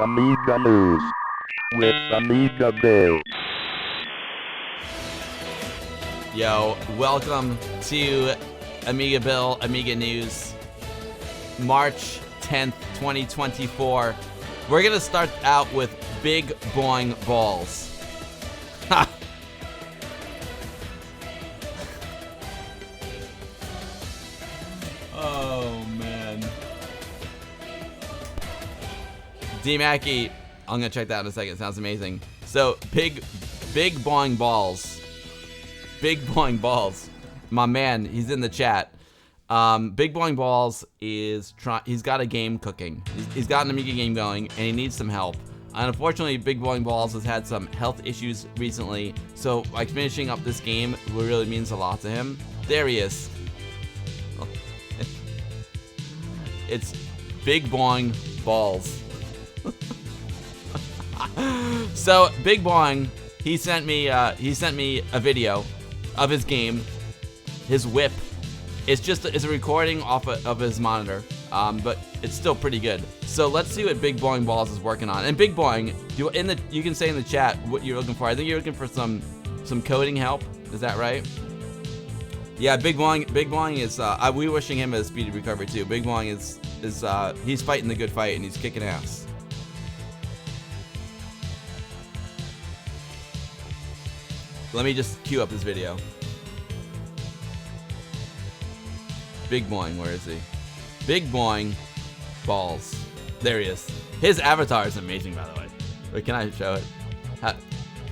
Amiga News with AmigaBill. Yo, welcome to AmigaBill, Amiga News, March 10th, 2024. We're gonna start out with Big Boing Balls. Ha! Oh, man. D-Mackie, I'm gonna check that out in a second. Sounds amazing. So, Big Boing Balls. Big Boing Balls. My man, he's in the chat. Big Boing Balls is he's got a game cooking. He's got an Amiga game going, and he needs some help. Unfortunately, Big Boing Balls has had some health issues recently, so like finishing up this game really means a lot to him. There he is. It's Big Boing Balls. So Big Boing, he sent me a video of his game, his whip. It's a recording off of his monitor, but it's still pretty good. So let's see what Big Boing Balls is working on. And Big Boing, you can say in the chat what you're looking for. I think you're looking for some coding help. Is that right? Yeah, Big Boing is. We wishing him a speedy recovery too. Big Boing is he's fighting the good fight and he's kicking ass. Let me just cue up this video. Big Boing, where is he? Big Boing Balls. There he is. His avatar is amazing, by the way. Wait, can I show it?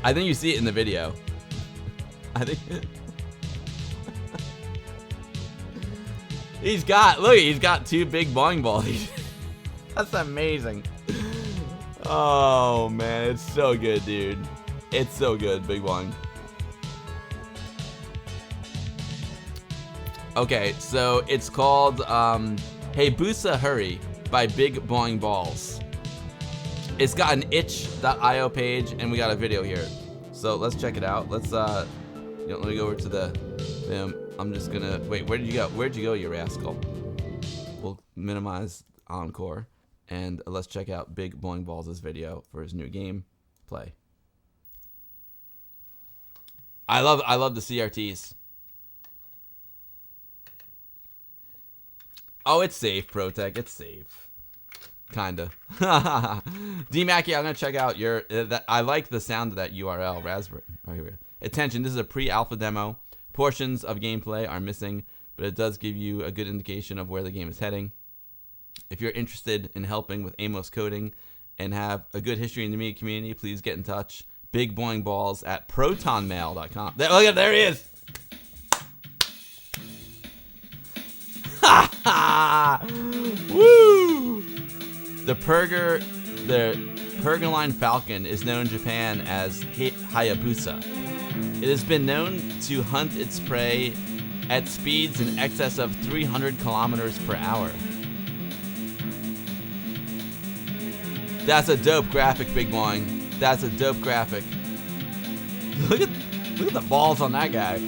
I think you see it in the video. I think he's got two big boing balls. That's amazing. Oh man, it's so good, dude. It's so good, Big Boing. Okay, so it's called Hey Busa Hurry by Big Boing Balls. It's got an itch.io page and we got a video here. So let's check it out. Let's let me go over to the I'm just gonna wait, where'd you go, you rascal? We'll minimize Encore and let's check out Big Boing Balls' video for his new game. Play. I love the CRTs. Oh, it's safe, Protec. It's safe. Kinda. D-Mackie, I'm gonna check out your. I like the sound of that URL. Raspberry. Oh, here we go. Attention, this is a pre-alpha demo. Portions of gameplay are missing, but it does give you a good indication of where the game is heading. If you're interested in helping with Amos coding and have a good history in the Amiga community, please get in touch. Big Boing Balls at protonmail.com. There he is. Woo! The Pergoline Falcon is known in Japan as Hayabusa. It has been known to hunt its prey at speeds in excess of 300 kilometers per hour. That's a dope graphic, Big Boing. That's a dope graphic. Look at the balls on that guy.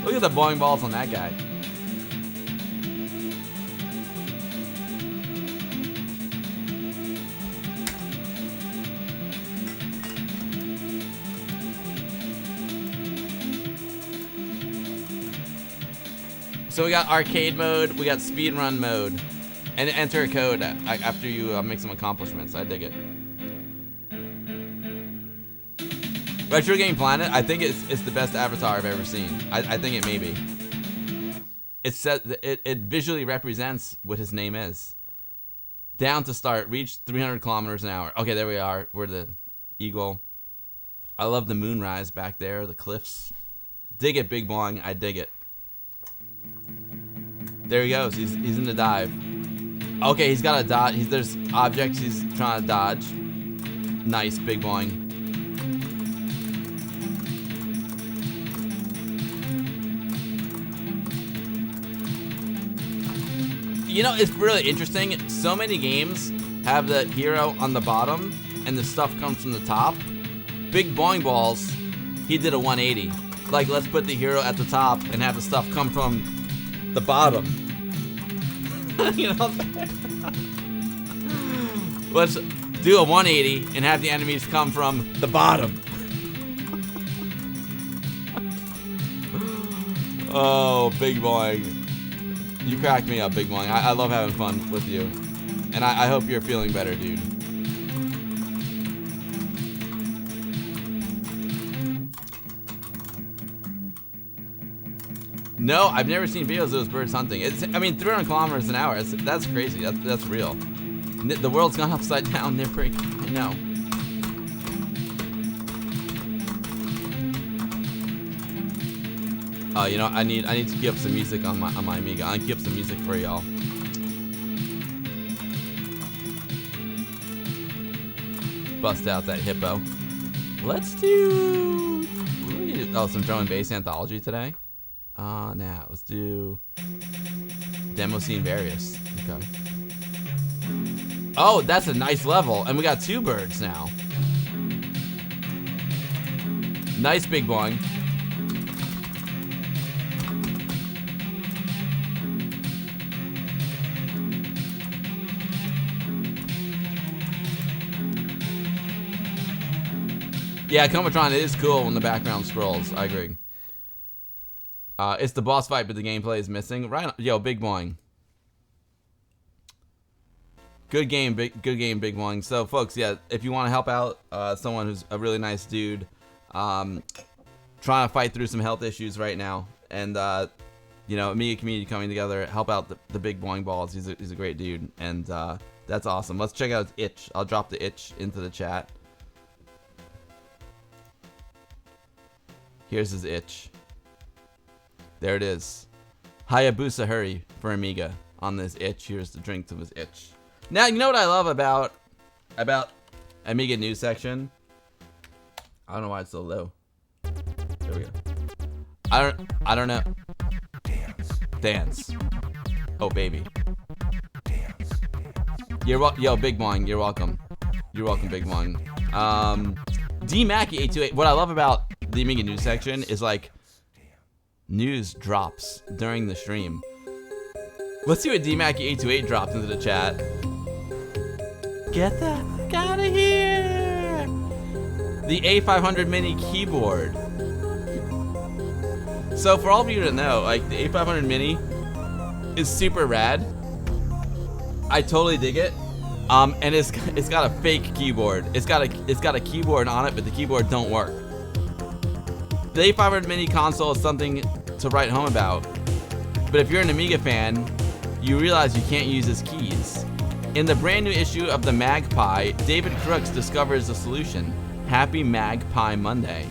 Look at the boing balls on that guy. So we got arcade mode, we got speedrun mode, and enter a code after you make some accomplishments. I dig it. Retro Game Planet, I think it's the best avatar I've ever seen. I think it may be. It visually represents what his name is. Down to start, reach 300 kilometers an hour. Okay, there we are. We're the eagle. I love the moonrise back there, the cliffs. Dig it, Big Boing. I dig it. There he goes. He's in the dive. Okay, he's got a dodge. There's objects he's trying to dodge. Nice, Big Boing. You know, it's really interesting. So many games have the hero on the bottom and the stuff comes from the top. Big Boing Balls, he did a 180. Like, let's put the hero at the top and have the stuff come from the bottom. You know what I'm saying? do a 180 and have the enemies come from the bottom. Oh, Big Boing. You cracked me up, Big Boing. I love having fun with you. And I hope you're feeling better, dude. No, I've never seen videos of those birds hunting. I mean, 300 kilometers an hour. That's crazy. That's real. The world's gone upside down. They're breaking. I know. You know, I need to keep up some music on my Amiga. I need to keep up some music for y'all. Bust out that hippo. Let's do some drum and bass anthology today. Now let's do demo scene various. Okay. Oh, that's a nice level, and we got 2 birds now. Nice, Big Boing. Yeah, Comatron, it is cool when the background scrolls. I agree. It's the boss fight, but the gameplay is missing. Right? Yo, Big Boing. Good game, Big Boing. So, folks, yeah, if you want to help out someone who's a really nice dude, trying to fight through some health issues right now, and you know, Amiga community coming together, help out the Big Boing Balls. He's a great dude, and that's awesome. Let's check out his itch. I'll drop the itch into the chat. Here's his itch. There it is. Hayabusa hurry for Amiga on this itch. Here's the drink to his itch. Now, you know what I love about Amiga news section? I don't know why it's so low. There we go. I don't know. Dance. Oh, baby. Yo, Big Boing, you're welcome. You're welcome, Big Boing. D Mackie 828. What I love about the Amiga news section is like news drops during the stream. Let's see what D Mackie 828 drops into the chat. Get the heck out of here! The A500 Mini keyboard. So for all of you to know, like the A500 Mini is super rad. I totally dig it. And it's got a fake keyboard. It's got a keyboard on it, but the keyboard don't work. The A500 Mini console is something to write home about. But if you're an Amiga fan, you realize you can't use its keys. In the brand new issue of the Magpie, David Crooks discovers the solution. Happy Magpie Monday.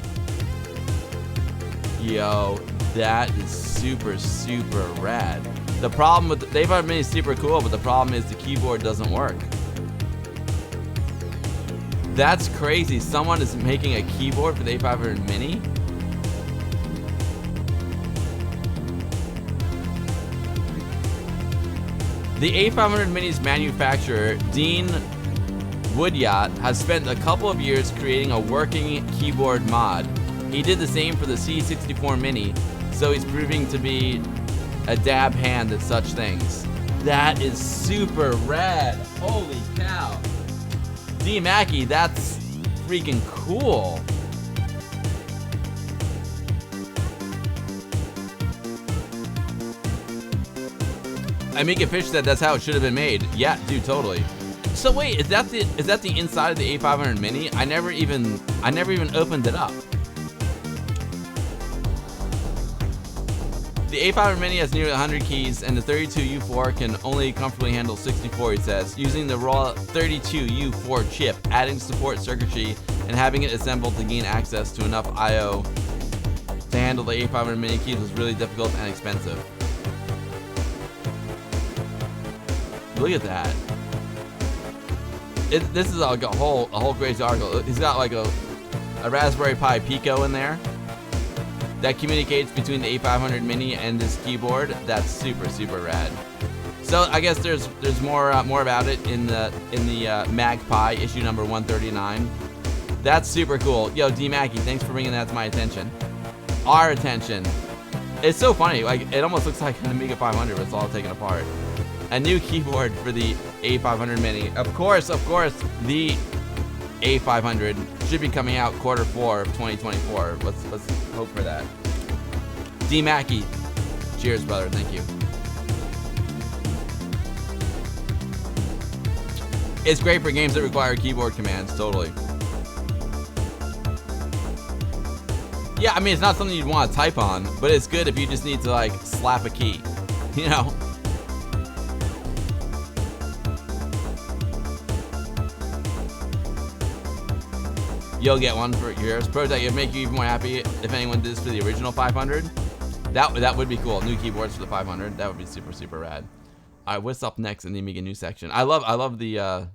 Yo, that is super, super rad. The problem with the A500 Mini is super cool, but the problem is the keyboard doesn't work. That's crazy. Someone is making a keyboard for the A500 Mini? The A500 Mini's manufacturer, Dean Woodyard, has spent a couple of years creating a working keyboard mod. He did the same for the C64 Mini, so he's proving to be a dab hand at such things. That is super rad. Holy cow. D Mackie, that's freaking cool. Amiga Fish said that's how it should have been made. Yeah, dude, totally. So wait, is that the inside of the A500 Mini? I never even opened it up. The A500 Mini has nearly 100 keys, and the 32U4 can only comfortably handle 64, he says. Using the raw 32U4 chip, adding support circuitry, and having it assembled to gain access to enough I/O to handle the A500 Mini keys was really difficult and expensive. Look at that. This is like a whole crazy article. He's got like a Raspberry Pi Pico in there that communicates between the A500 Mini and this keyboard. That's super, super rad. So I guess there's more about it in the Magpie issue number 139. That's super cool. Yo, D Mackie, thanks for bringing that to my attention. Our attention. It's so funny. Like, it almost looks like an Amiga 500, but it's all taken apart. A new keyboard for the A500 Mini. Of course, the A500 should be coming out Q4 of 2024. Let's hope for that. D Mackey. Cheers, brother. Thank you. It's great for games that require keyboard commands, totally. Yeah, I mean, it's not something you'd want to type on, but it's good if you just need to, like, slap a key, you know? You'll get one for yours. Project, it'd make you even more happy if anyone did this for the original 500. That would be cool. New keyboards for the 500. That would be super, super rad. All right, what's up next in the Amiga news section? I love the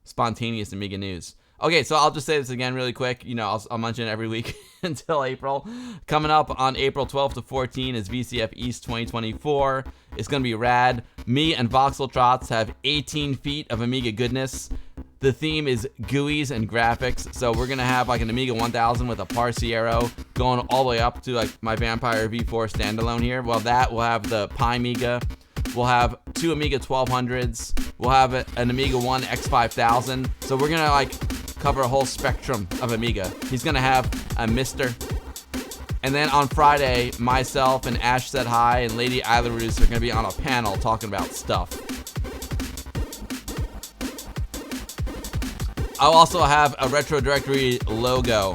spontaneous Amiga news. Okay, so I'll just say this again really quick. You know, I'll mention it every week until April. Coming up on April 12th to 14 is VCF East 2024. It's gonna be rad. Me and Voxel Trots have 18 feet of Amiga goodness. The theme is GUIs and graphics, so we're gonna have like an Amiga 1000 with a Parciero going all the way up to like my Vampire V4 standalone here. Well, we'll have the Pi Amiga. We'll have 2 Amiga 1200s. We'll have an Amiga 1 X5000. So we're gonna like cover a whole spectrum of Amiga. He's gonna have a Mister. And then on Friday, myself and Ash Said Hi and Lady Ilarus are gonna be on a panel talking about stuff. I'll also have a Retro Directory logo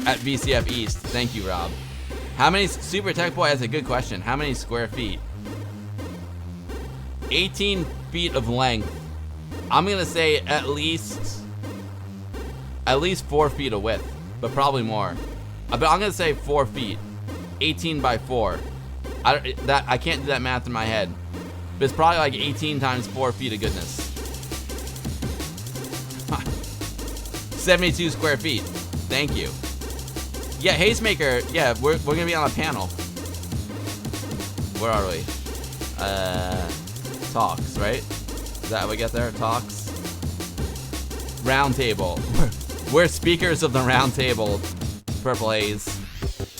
at VCF East. Thank you, Rob. How many, Super Tech Boy has a good question. How many square feet? 18 feet of length. I'm gonna say at least 4 feet of width, but probably more. But I'm gonna say 4 feet. 18 by 4. I can't do that math in my head. But it's probably like 18 times 4 feet of goodness. 72 square feet. Thank you. Yeah, Hazemaker. Yeah, we're gonna be on a panel. Where are we? Talks, right? Is that how we get there? Talks. Round table. We're speakers of the round table. Purple Haze.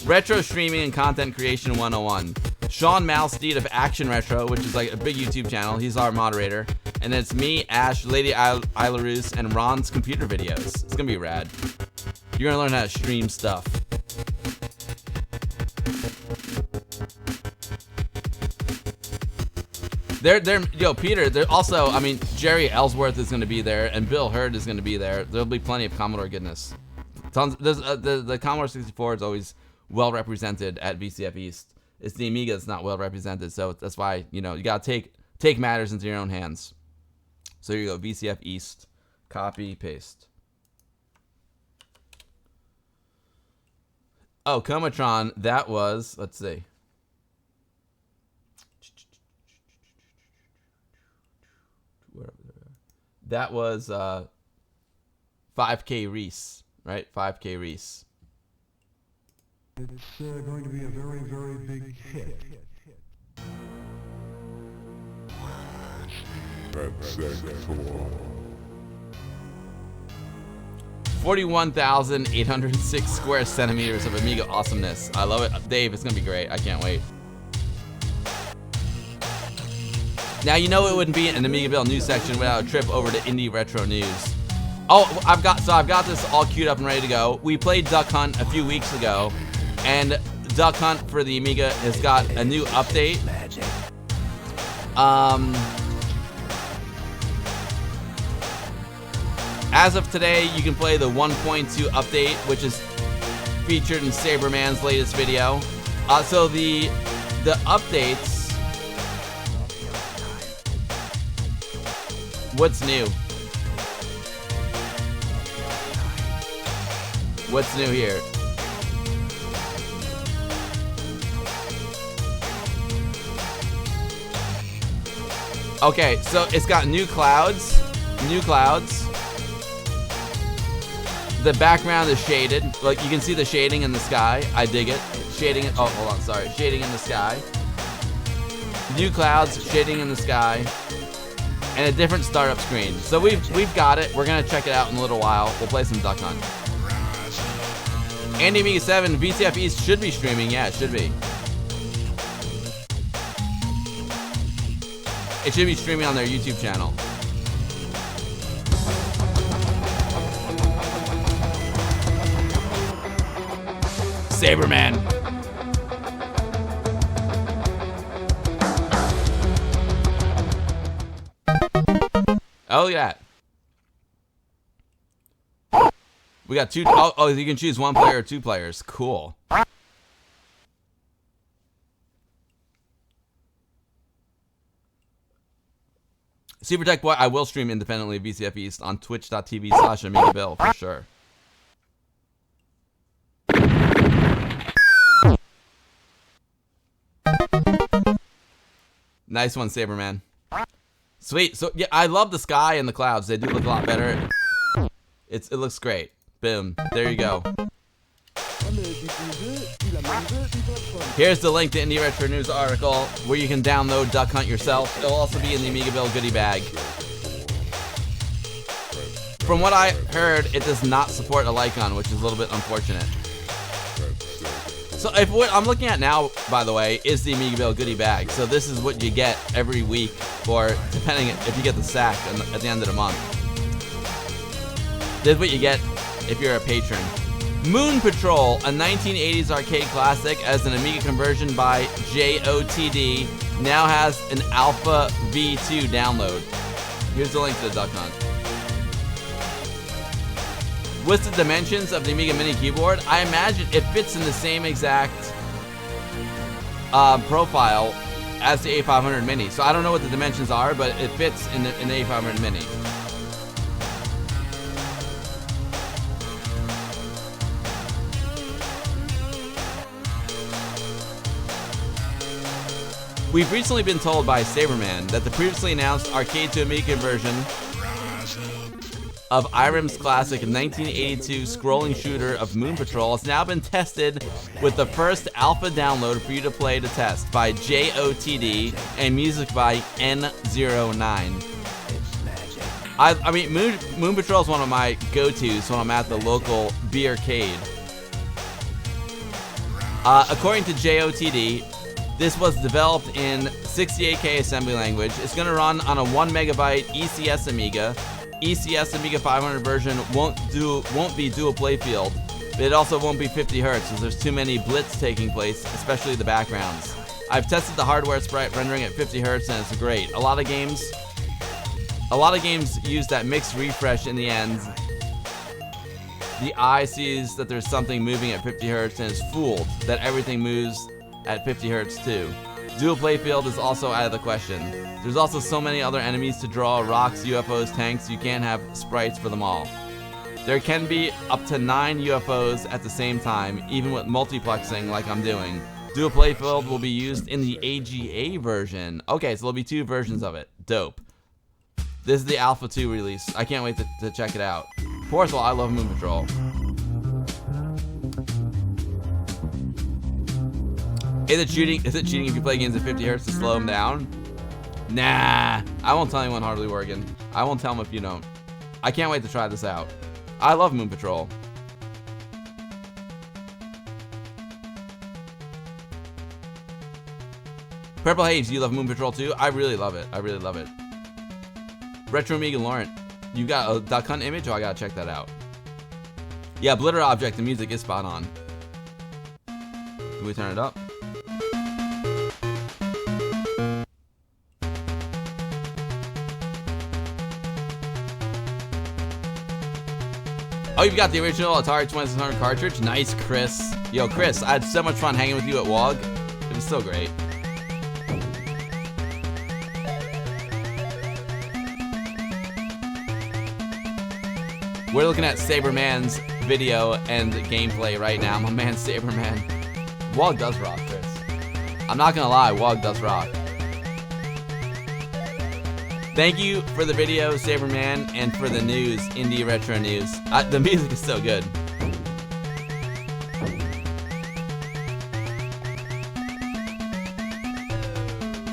Retro streaming and content creation 101. Sean Malsteed of Action Retro, which is like a big YouTube channel. He's our moderator. And then it's me, Ash, Lady Ilarus, and Ron's computer videos. It's gonna be rad. You're gonna learn how to stream stuff. Peter, they're also, I mean, Jerry Ellsworth is gonna be there, and Bill Hurd is gonna be there. There'll be plenty of Commodore goodness. Tons. The Commodore 64 is always well represented at VCF East. It's the Amiga that's not well represented, so that's why, you know, you gotta take matters into your own hands. So here you go, VCF East, copy, paste. Oh, Comatron, that was, let's see. That was 5K Reese, right? 5K Reese. It's going to be a very, very big hit. That's it for 41,806 square centimeters of Amiga awesomeness. I love it. Dave, it's gonna be great. I can't wait. Now, you know it wouldn't be an AmigaBill news section without a trip over to Indie Retro News. Oh, I've got this all queued up and ready to go. We played Duck Hunt a few weeks ago, and Duck Hunt for the Amiga has got a new update. As of today, you can play the 1.2 update, which is featured in Saberman's latest video. So the updates. What's new? What's new here? Okay, so it's got new clouds. New clouds. The background is shaded. Like, you can see the shading in the sky. I dig it. Shading. Oh, hold on. Sorry. Shading in the sky. New clouds, shading in the sky, and a different startup screen. So we've got it. We're gonna check it out in a little while. We'll play some Duck Hunt. Andy Amiga 7, VCF East should be streaming. Yeah, it should be. It should be streaming on their YouTube channel. Saberman. Oh yeah. We got two. Oh, you can choose 1 player or 2 players. Cool. Super Tech Boy, I will stream independently of VCF East on twitch.tv/AmigaBill for sure. Nice one, Saberman. Sweet. So yeah, I love the sky and the clouds. They do look a lot better. It looks great. Boom. There you go. Here's the link to Indie Retro News article where you can download Duck Hunt yourself. It'll also be in the AmigaBill goodie bag. From what I heard, it does not support a Lycon, which is a little bit unfortunate. So if what I'm looking at now, by the way, is the AmigaBill goodie bag. So this is what you get every week, or depending if you get the sack at the end of the month. This is what you get if you're a patron. Moon Patrol, a 1980s arcade classic as an Amiga conversion by JOTD, now has an Alpha V2 download. Here's the link to the Duck Hunt. What's the dimensions of the Amiga Mini keyboard? I imagine it fits in the same exact profile as the A500 Mini. So I don't know what the dimensions are, but it fits in the A500 Mini. We've recently been told by Saberman that the previously announced arcade to Amiga conversion of Irem's classic 1982 scrolling shooter of Moon Patrol has now been tested with the first alpha download for you to play to test by JOTD and music by N09. I mean, Moon Patrol is one of my go-tos when I'm at the local beer-cade. According to JOTD, this was developed in 68K assembly language. It's going to run on a 1 megabyte ECS Amiga. ECS Amiga 500 version won't be dual playfield, but it also won't be 50 Hz as there's too many blitz taking place, especially the backgrounds. I've tested the hardware sprite rendering at 50 Hz and it's great. A lot of games use that mixed refresh in the end. The eye sees that there's something moving at 50 Hz and is fooled that everything moves at 50 Hz too. Dual playfield is also out of the question. There's also so many other enemies to draw, rocks, UFOs, tanks, you can't have sprites for them all. There can be up to 9 UFOs at the same time, even with multiplexing like I'm doing. Dual playfield will be used in the AGA version. Okay, so there'll be 2 versions of it. Dope. This is the Alpha 2 release. I can't wait to check it out. First of all, I love Moon Patrol. Is it cheating if you play games at 50 Hz to slow them down? Nah, I won't tell anyone, Hardly Worgen. I won't tell them if you don't. I can't wait to try this out. I love Moon Patrol. Purple Haze, you love Moon Patrol too? I really love it. I really love it. Retro Amiga Laurent, you got a Duck Hunt image? Oh, I gotta check that out. Yeah, Blitter Object, the music is spot on. Can we turn it up? Oh, you've got the original Atari 2600 cartridge? Nice, Chris. Yo, Chris, I had so much fun hanging with you at WOG. It was so great. We're looking at Saberman's video and gameplay right now. My man, Saberman. WOG does rock, Chris. I'm not gonna lie, WOG does rock. Thank you for the video, Saberman, and for the news, Indie Retro News. The music is so good.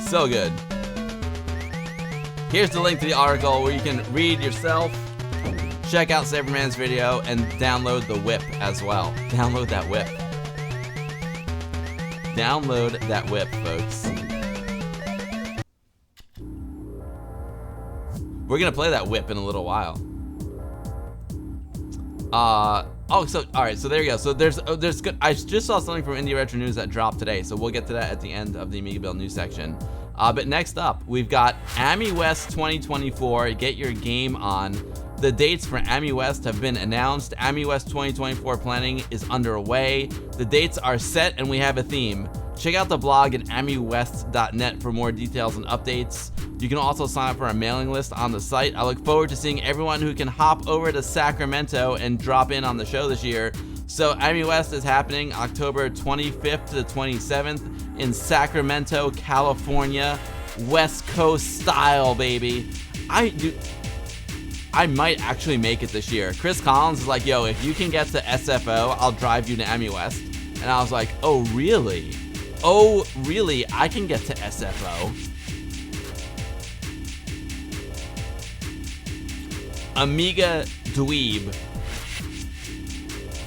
So good. Here's the link to the article where you can read yourself, check out Saberman's video, and download the whip as well. Download that whip. Download that whip, folks. We're gonna play that whip in a little while. Oh, so all right, so there you go. So there's good. I just saw something from Indie Retro News that dropped today, so we'll get to that at the end of the AmigaBill news section. But next up, we've got Ami West 2024. Get your game on. The dates for Ami West have been announced. Ami West 2024 planning is underway. The dates are set, and we have a theme. Check out the blog at amiwest.net for more details and updates. You can also sign up for a mailing list on the site. I look forward to seeing everyone who can hop over to Sacramento and drop in on the show this year. So Ami West is happening October 25th to the 27th in Sacramento, California. West Coast style, baby. I might actually make it this year. Chris Collins is like, yo, if you can get to SFO, I'll drive you to Ami West. And I was like, oh, really? Oh, really? I can get to SFO. Amiga Dweeb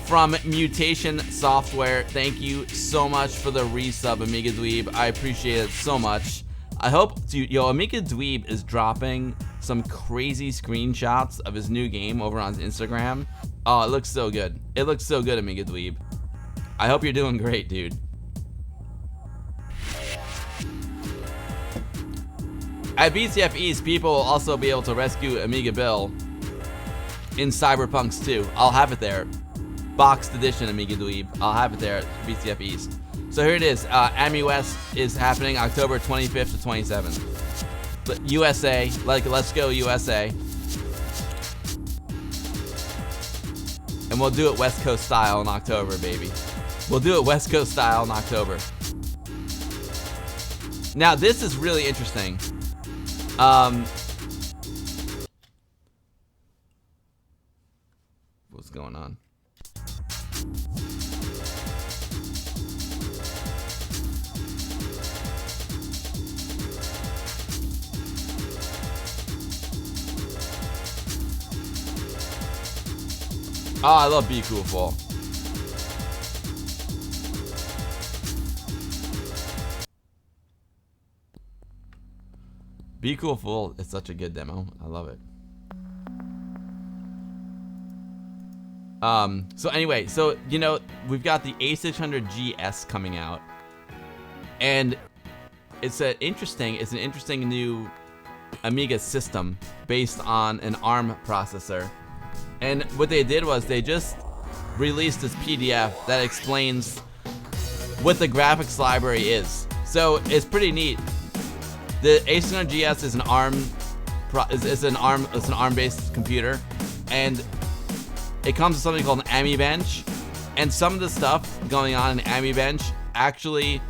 from Mutation Software. Thank you so much for the resub, Amiga Dweeb. I appreciate it so much. I hope, dude, yo, Amiga Dweeb is dropping some crazy screenshots of his new game over on his Instagram. Oh, it looks so good. It looks so good, Amiga Dweeb. I hope you're doing great, dude. At VCF East, people will also be able to rescue AmigaBill in Cyberpunks 2. I'll have it there. Boxed edition Amiga Dweeb. I'll have it there at VCF East. So here it is. Ami West is happening October 25th to 27th. USA. Let's go USA. And we'll do it West Coast style in October, baby. We'll do it West Coast style in October. Now, this is really interesting. What's going on? Oh, I love Be Cool Full. Be Cool Full is such a good demo. I love it. So anyway, so you know, we've got the A600 GS coming out, and it's an interesting new Amiga system based on an ARM processor. And what they did was they just released this PDF that explains what the graphics library is. So it's pretty neat. The A600 GS is an ARM-based computer, and it comes with something called an AmiBench, and some of the stuff going on in AmiBench actually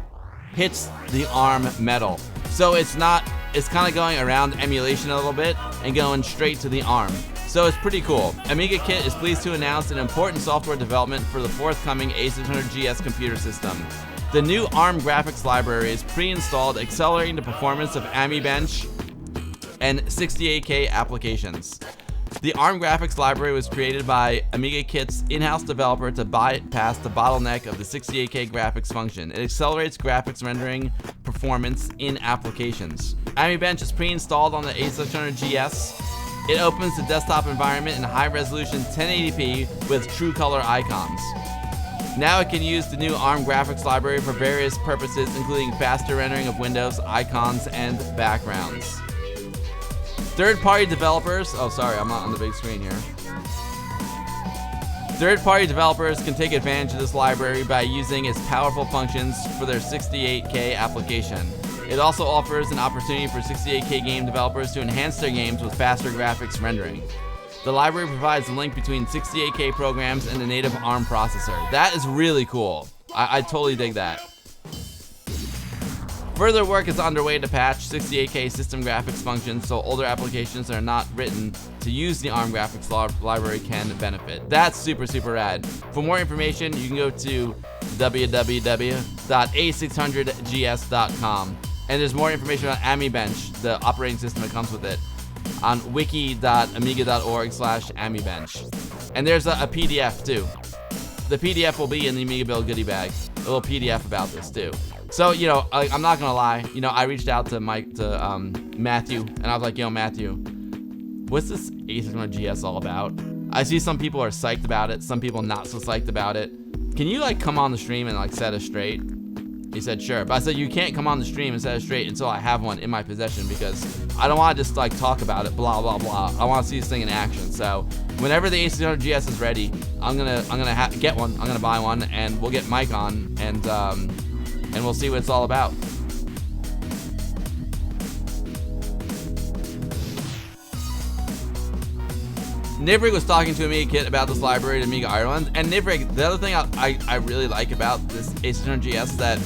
hits the ARM metal. So it's kind of going around emulation a little bit and going straight to the ARM. So it's pretty cool. Amiga Kit is pleased to announce an important software development for the forthcoming A600 GS computer system. The new ARM graphics library is pre-installed, accelerating the performance of AmiBench and 68K applications. The ARM graphics library was created by Amiga Kit's in-house developer to bypass the bottleneck of the 68K graphics function. It accelerates graphics rendering performance in applications. AmiBench is pre-installed on the A600 GS. It opens the desktop environment in high-resolution 1080p with true color icons. Now it can use the new ARM graphics library for various purposes, including faster rendering of windows, icons, and backgrounds. Third-party developers, oh sorry, I'm not on the big screen here. Third-party developers can take advantage of this library by using its powerful functions for their 68K application. It also offers an opportunity for 68K game developers to enhance their games with faster graphics rendering. The library provides a link between 68K programs and the native ARM processor. That is really cool. I totally dig that. Further work is underway to patch 68K system graphics functions so older applications that are not written to use the ARM graphics library can benefit. That's super, super rad. For more information, you can go to www.a600gs.com. And there's more information on AmiBench, the operating system that comes with it, on wiki.amiga.org/AmiBench. And there's a PDF too. The PDF will be in the AmigaBill goodie bag. A little PDF about this too. So, you know, I'm not gonna lie. You know, I reached out to Matthew, and I was like, yo, Matthew, what's this A600 GS all about? I see some people are psyched about it, some people not so psyched about it. Can you like come on the stream and like set us straight? He said, sure. But I said, you can't come on the stream and set it straight until I have one in my possession, because I don't want to just like talk about it, blah, blah, blah. I want to see this thing in action. So whenever the A600 GS is ready, I'm gonna get one. I'm gonna buy one, and we'll get Mike on, and we'll see what it's all about. Nivrig was talking to Amiga Kit about this library at Amiga Ireland, and Nivrig, the other thing I really like about this A600 GS that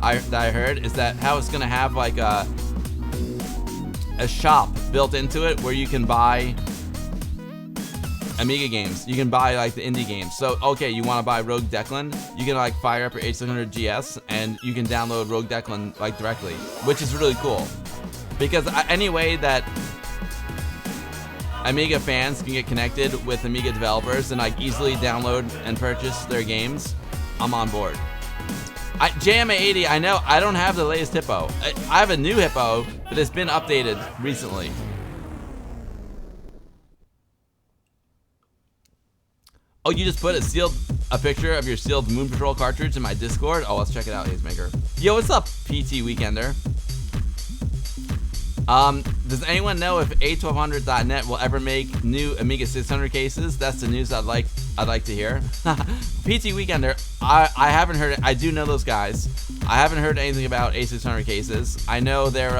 I heard is that how it's gonna have like a shop built into it where you can buy Amiga games. You can buy like the indie games. So okay, you want to buy Rogue Declan, you can like fire up your A600 GS and you can download Rogue Declan like directly, which is really cool, because any way that Amiga fans can get connected with Amiga developers and like easily download and purchase their games, I'm on board. JMA80, I know I don't have the latest Hippo. I have a new Hippo that has been updated recently. Oh, you just put a picture of your sealed Moon Patrol cartridge in my Discord? Oh, let's check it out, Hazemaker. Yo, what's up, PT Weekender? Does anyone know if A1200.net will ever make new Amiga 600 cases? That's the news I'd like to hear. PT Weekender, I haven't heard it. I do know those guys. I haven't heard anything about A600 cases. I know they're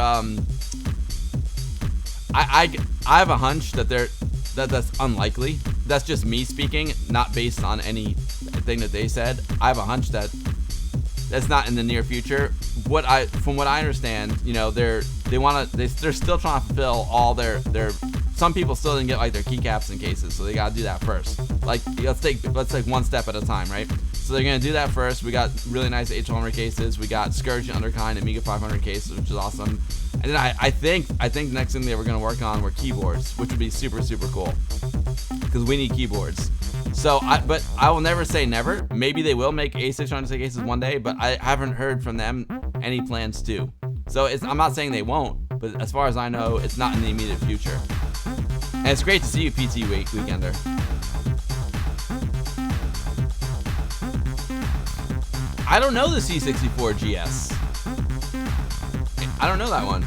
I have a hunch that that's unlikely. That's just me speaking, not based on anything that they said. I have a hunch that that's not in the near future. From what I understand, you know, they're still trying to fulfill all their some people still didn't get like their keycaps and cases, so they gotta do that first. Like let's take one step at a time, right? So they're gonna do that first. We got really nice A1200 cases. We got Scourge and Underkind Amiga 500 cases, which is awesome. And then I think the next thing they were gonna work on were keyboards, which would be super cool, because we need keyboards. So but I will never say never. Maybe they will make A600 cases one day, but I haven't heard from them any plans to. So I'm not saying they won't, but as far as I know, it's not in the immediate future. And it's great to see you, PT Weekender. I don't know the C64 GS. I don't know that one.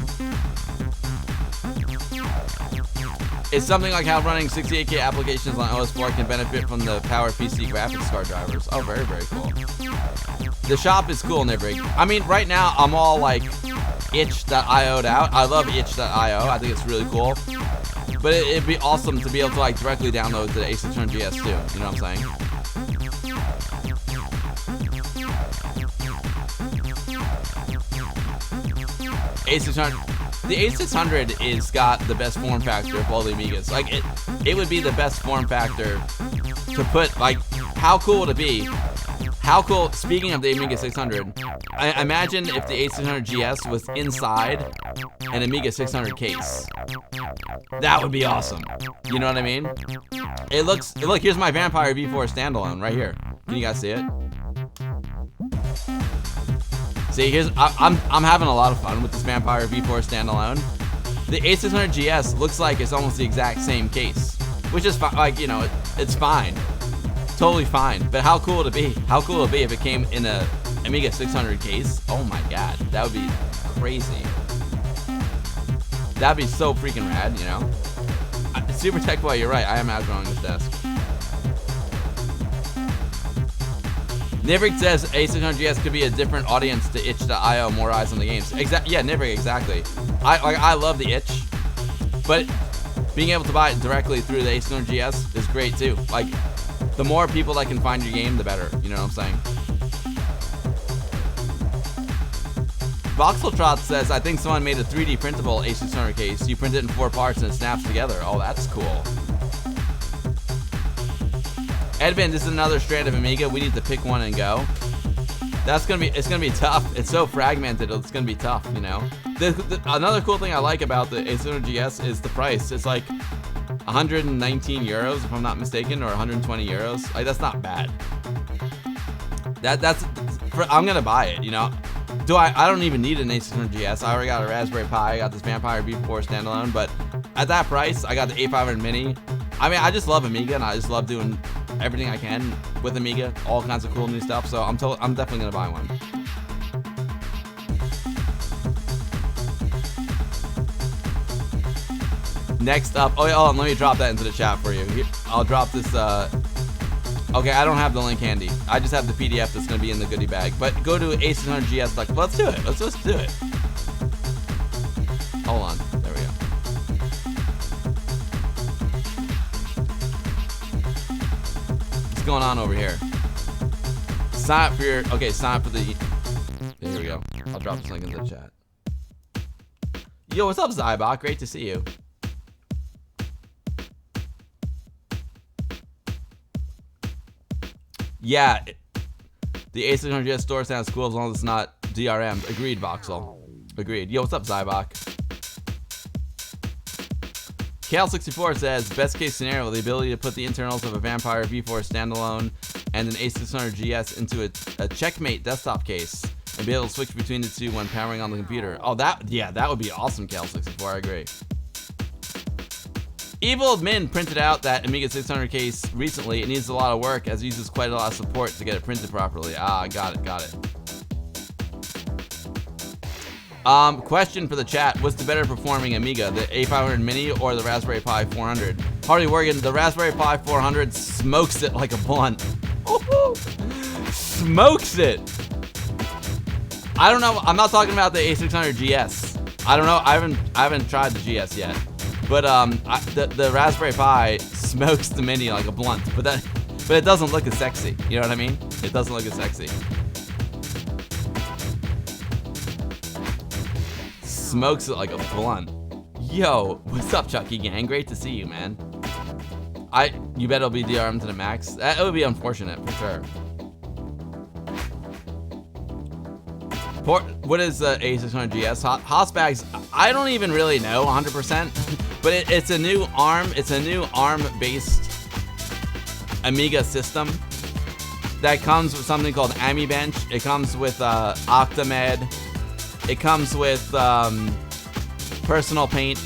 It's something like how running 68K applications on OS4 can benefit from the PowerPC graphics card drivers. Oh, very cool. The shop is cool, Nivrig. I mean, right now, I'm all like itch.io'd out. I love itch.io. I think it's really cool. But it'd be awesome to be able to like directly download to the A600 GS too. You know what I'm saying? A600. The A600 is got the best form factor of all the Amigas. Like it would be the best form factor to put. Like, how cool would it be? How cool, speaking of the Amiga 600, I imagine if the A600 GS was inside an Amiga 600 case. That would be awesome. You know what I mean? Look, here's my Vampire V4 standalone right here. Can you guys see it? See, I'm having a lot of fun with this Vampire V4 standalone. The A600 GS looks like it's almost the exact same case, which is like, you know, it's fine. Totally fine, but how cool would it be? How cool would it be if it came in a Amiga 600 case? Oh my god, that would be crazy. That'd be so freaking rad, you know? Super Tech Boy, you're right, I am outgrowing this desk. Nivrig says A600 GS could be a different audience to itch.io, more eyes on the games. Yeah, Nivrig, exactly. I love the itch, but being able to buy it directly through the A600 GS is great too. Like, the more people that can find your game, the better. You know what I'm saying? Voxeltrot says, I think someone made a 3D printable A600 case. You print it in 4 parts and it snaps together. Oh, that's cool. Edvin, this is another strand of Amiga. We need to pick one and go. It's gonna be tough. It's so fragmented. It's gonna be tough, you know. Another cool thing I like about the A600 GS is the price. It's like 119 euros, if I'm not mistaken, or 120 euros. Like, that's not bad. I'm gonna buy it, you know. I don't even need an A600 GS. I already got a Raspberry Pi. I got this Vampire V4 standalone, but at that price, I got the A500 Mini. I mean, I just love Amiga, and I just love doing everything I can with Amiga, all kinds of cool new stuff. So I'm definitely gonna buy one. Next up, let me drop that into the chat for you. I'll drop this. Okay, I don't have the link handy. I just have the PDF that's gonna be in the goodie bag. But go to A600 GS. Let's do it. Let's just do it. Hold on. There we go. What's going on over here? Sign up for your. Okay, sign up for the. Here we go. I'll drop this link into the chat. Yo, what's up, Zybok? Great to see you. Yeah, the A600 GS store sounds cool as long as it's not DRM. Agreed, Voxel. Agreed. Yo, what's up, Zybok? Cal64 says, best case scenario, the ability to put the internals of a Vampire V4 standalone and an A600 GS into a Checkmate desktop case and be able to switch between the two when powering on the computer. Oh, that would be awesome, Cal64. I agree. Evil Min printed out that Amiga 600 case recently. It needs a lot of work as it uses quite a lot of support to get it printed properly. Got it. Question for the chat. What's the better performing Amiga, the A500 Mini or the Raspberry Pi 400? Hardy Worgan, the Raspberry Pi 400 smokes it like a blunt. Smokes it. I don't know. I'm not talking about the A600 GS. I don't know. I haven't tried the GS yet. But the Raspberry Pi smokes the Mini like a blunt, but it doesn't look as sexy. You know what I mean? It doesn't look as sexy. Smokes it like a blunt. Yo, what's up, Chucky Gang? Great to see you, man. You bet it'll be DRM to the max. That would be unfortunate for sure. What is the A600 GS? Hosbags, I don't even really know 100%, but it's a new ARM. It's a new ARM-based Amiga system that comes with something called AmiBench. It comes with Octamed. It comes with Personal Paint.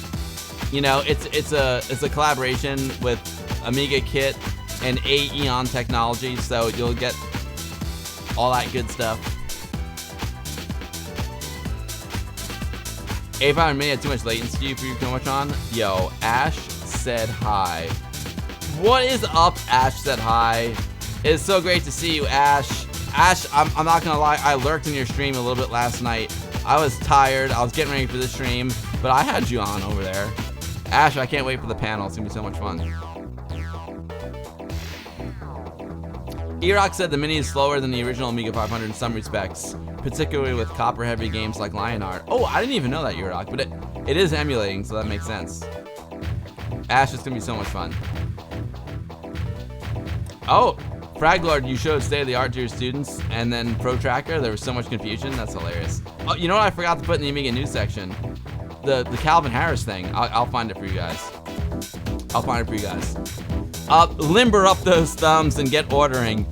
You know, it's a collaboration with Amiga Kit and Aeon Technology, so you'll get all that good stuff. A500 Mini had too much latency for you to much on. Yo, Ash said hi. What is up, Ash said hi? It's so great to see you, Ash. Ash, I'm not gonna lie, I lurked in your stream a little bit last night. I was tired, I was getting ready for the stream, but I had you on over there. Ash, I can't wait for the panel, it's gonna be so much fun. E-Rock said the Mini is slower than the original Amiga 500 in some respects, particularly with copper-heavy games like Lionheart. Oh, I didn't even know that, E-Rock, but it is emulating, so that makes sense. Ash, it's gonna be so much fun. Oh, Fraglord, you showed State of the Art to your students, and then Protractor, there was so much confusion, that's hilarious. Oh, you know what I forgot to put in the Amiga news section? The Calvin Harris thing. I'll find it for you guys. Limber up those thumbs and get ordering.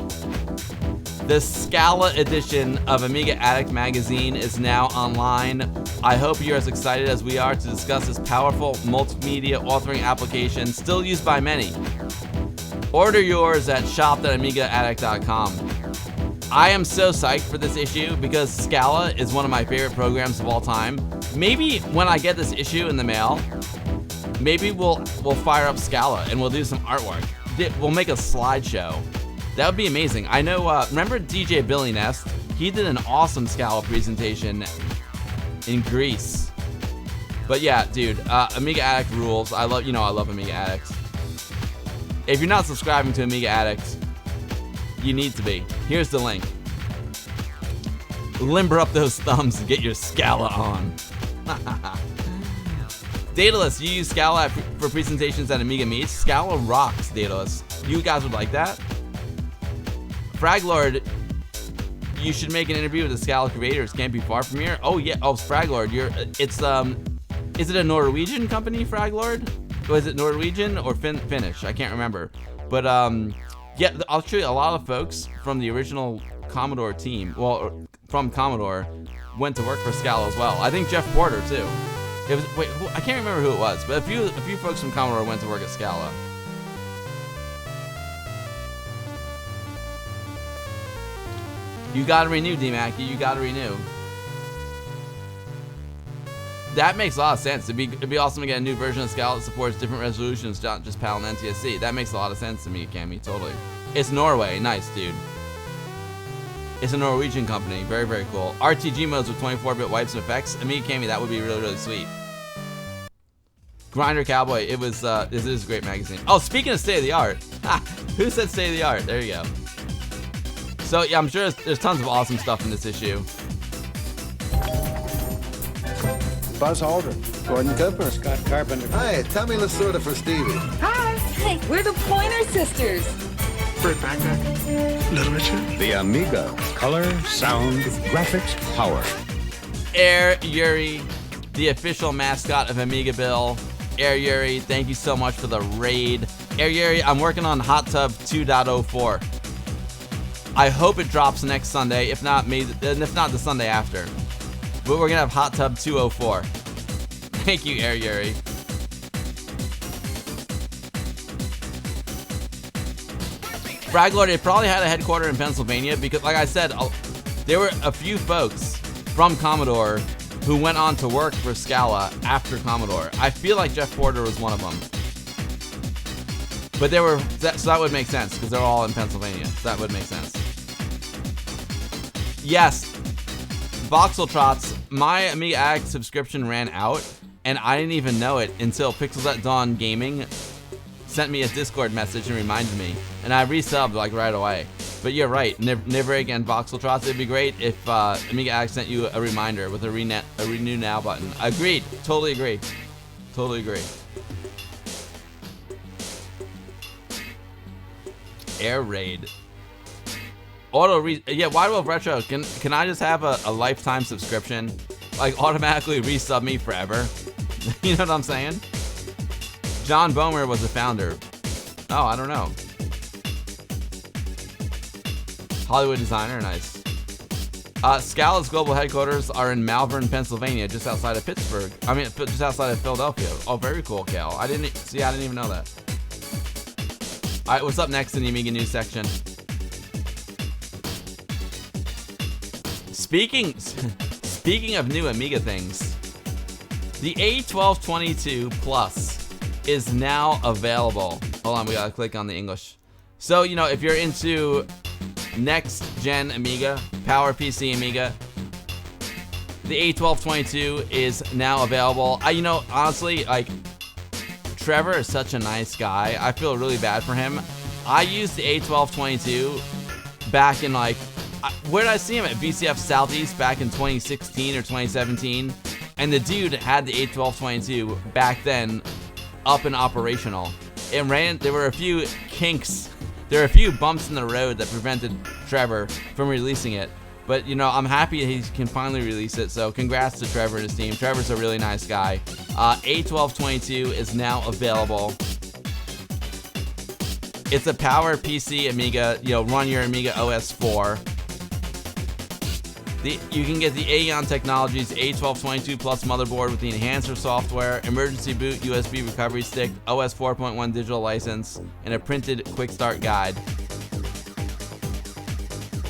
The Scala edition of Amiga Addict magazine is now online. I hope you're as excited as we are to discuss this powerful multimedia authoring application still used by many. Order yours at shop.amigaaddict.com. I am so psyched for this issue because Scala is one of my favorite programs of all time. Maybe when I get this issue in the mail, maybe we'll fire up Scala and we'll do some artwork. We'll make a slideshow. That would be amazing. I know, remember DJ Billy Nest? He did an awesome Scala presentation in Greece. But yeah, dude, Amiga Addict rules. I love Amiga Addict. If you're not subscribing to Amiga Addict, you need to be. Here's the link. Limber up those thumbs and get your Scala on. Daedalus, you use Scala for presentations at Amiga Meets. Scala rocks, Daedalus. You guys would like that? Fraglord, you should make an interview with the Scala creators. Can't be far from here. Oh yeah. Oh, Fraglord, is it a Norwegian company, Fraglord? Or is it Norwegian or Finnish? I can't remember. But yeah, I'll show you a lot of folks from the original Commodore team. Well, from Commodore went to work for Scala as well. I think Jeff Porter too. It was I can't remember who it was, but a few folks from Commodore went to work at Scala. You gotta renew, D-Mac. You gotta renew. That makes a lot of sense. It'd be awesome to get a new version of Scala that supports different resolutions, not just PAL and NTSC. That makes a lot of sense to me, Cammy. Totally. It's Norway. Nice, dude. It's a Norwegian company. Very, very cool. RTG modes with 24-bit wipes and effects. Amiga Cammy, that would be really, really sweet. Grinder Cowboy. It was. This is a great magazine. Oh, speaking of state of the art. Who said state of the art? There you go. So yeah, I'm sure there's tons of awesome stuff in this issue. Buzz Aldrin, Gordon Cooper, Scott Carpenter. Hi, Tommy Lasorda for Stevie. Hi. Hey, we're the Pointer Sisters. Burt Bacharach, Little Richard. The Amiga. Color, sound, graphics, power. Air Yuri, the official mascot of AmigaBill. Air Yuri, thank you so much for the raid. Air Yuri, I'm working on Hot Tub 2.04. I hope it drops next Sunday, if not the Sunday after. But we're gonna have Hot Tub 204. Thank you, Air Yuri. Fraglord, it probably had a headquarter in Pennsylvania because, like I said, there were a few folks from Commodore who went on to work for Scala after Commodore. I feel like Jeff Porter was one of them. But so that would make sense because they're all in Pennsylvania. So that would make sense. Yes, Voxel Trots, my Amiga Addict subscription ran out, and I didn't even know it until Pixels at Dawn Gaming sent me a Discord message and reminded me, and I resubbed like right away. But you're right, never again Voxel Trots. It'd be great if Amiga Addict sent you a reminder with a renew now button. Agreed, totally agree, totally agree. Air Raid. Yeah, Wide Wolf Retro, can I just have a lifetime subscription? Like, automatically resub me forever? You know what I'm saying? John Boehmer was the founder. Oh, I don't know. Hollywood designer, nice. Scala's global headquarters are in Malvern, Pennsylvania, just outside of Pittsburgh. I mean, just outside of Philadelphia. Oh, very cool, Cal. I didn't even know that. All right, what's up next in the Amiga News section? Speaking of new Amiga things, the A1222 Plus is now available. Hold on, we gotta click on the English. So, you know, if you're into next gen Amiga, PowerPC Amiga, the A1222 is now available. You know, honestly, like, Trevor is such a nice guy. I feel really bad for him. I used the A1222 back in, like, where did I see him? At VCF Salties back in 2016 or 2017. And the dude had the A1222 back then up and operational. It ran, there were a few kinks, there were a few bumps in the road that prevented Trevor from releasing it. But, you know, I'm happy he can finally release it, so congrats to Trevor and his team. Trevor's a really nice guy. A1222 is now available. It's a PowerPC Amiga, you know, run your Amiga OS 4. You can get the Aeon Technologies A1222 Plus motherboard with the enhancer software, emergency boot, USB recovery stick, OS 4.1 digital license, and a printed quick start guide.